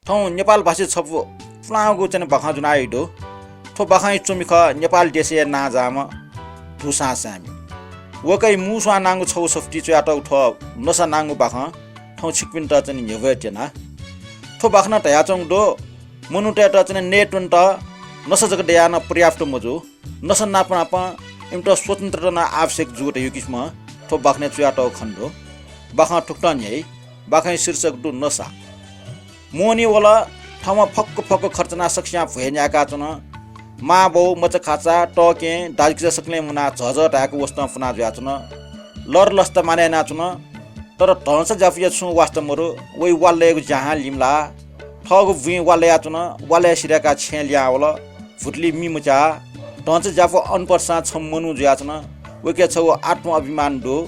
ठौ नेपाल भाषी छप फ्लागु चाहिँ बखा जुन आइडो ठो बखाइ चुमिख नेपाल देशे ना जाम धुसा सामी वकै मुसवा नांगु छौ सफ्टी च्याट ठो नसा नांगु बखा ठौ छिकपिन त चाहिँ नेभेटेना ठो बखना तयाचङ दो मनुटे त चाहिँ नेटुन त नसजक दयान पर्याप्त मजु नसन नापनापा इमट स्वतन्त्रता ना आवश्यक जुट युकिसमा ठो बखने च्याट खण्डो बखा ठुक्टन यही बखाइ शीर्षक दु नसा मोनी वाला ठाउँमा फक्क खर्चना सक्स्या भएन्याका छन् मा बाउ मच खाचा टके दाजिक सक्ने मुना झझ टाको वस्तु फुना ज्याछन् लर लस्त माने नाछन् तर धनस जाफिया छु वास्तवमरु वइ वालेको जहाँ लिमला ठग भुइ वालया छन् वाले सिराका छेलिया वला फुटली मिमुचा धनस जाफो अनपर्सा छमनु ज्याछन् वके छौ आत्म अभिमान दो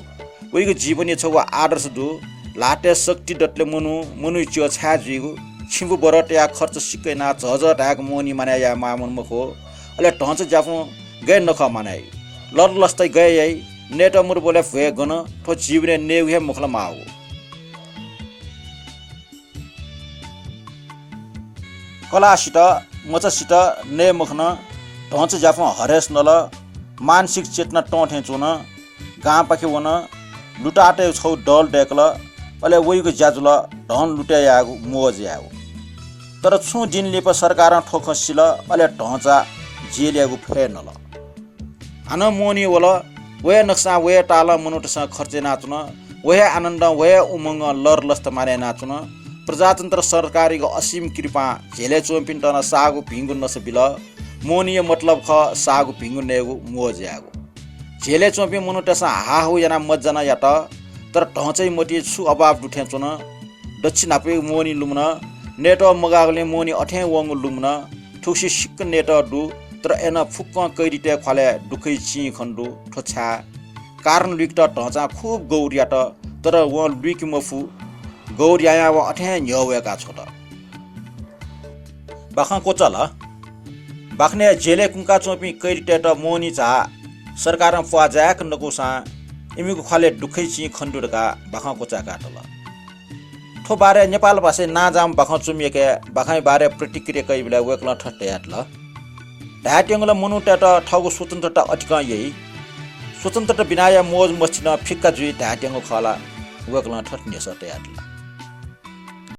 वइको जीवनी छौ आदर्श दो लाटे शक्ति डटले मनु च्यो छाजिगु छिम्बु बरट या खर्च सिक्कैना झझ ढाक मोनी माने या मामन मखो अले ढन्छ जाफु गए नख मानाइ लर लस्तै गए यइ नेट मुर बोले फे गन ठो जीवने नेउहे मुखला माउ कलासित मचसित ने मुखन ढन्छ जाफु हरेस नल मानसिक चेतना टठे चुन गाँ पाखे वन लुटाटे छौ डल डेकल अले वइको ज्याजुल ढन लुट्यायागु मोज्यागु तर छु दिनले प सरकार ठोखसिल अले ढचा जेल्यागु फेनल आन मोनी वला वे नक्सा वे टाला मनुटसा खर्चे नाचुन वे आनन्द वे उमंग लर लस्त मारे नाचुन प्रजातन्त्र सरकारीको असीम कृपा झेले चोम्पिन टन सागु भिंगु नसबिल मोनी मतलब ख सागु भिंगु नेगु मोज्यागु झेले चोम्पि मनुटसा हाहु याना मज्जना यात तर ढचै मोटी छु अभाव दुठे चुन दक्षिण आपे मोनी लुम्न नेट मगागले मोनी अठे वंग लुम्न ठुक्सी सिक्क नेट दु तर एना फुक्क कैरिटे खले दुखै छि खण्डु ठोछा कारण लिक्ट ढचा खूब गौरियाट तर व लुइक मफु गौरिया व अठे न्यवेका छोट बाखा कोचल बाखने जेले कुंका चोपी कैरिटे त मोनी झा सरकार फुआजाक नकोसा इमिको खले दुखै छि खण्डुडका बाखा कोचा काटल ठो बारे नेपाल भाषा नाजाम बाखा चुमिएके बाखाइ बारे प्रतिक्रिया कै बेला वेक्ल ठट्याटल ढाट्यंगल मनुटेट ठगु स्वतन्त्रता अटिका यही स्वतन्त्रता बिना या मोज मस्तिन फिक्का जुइ ढाट्यंगो खला वेक्ल ठट्ने सट्याटल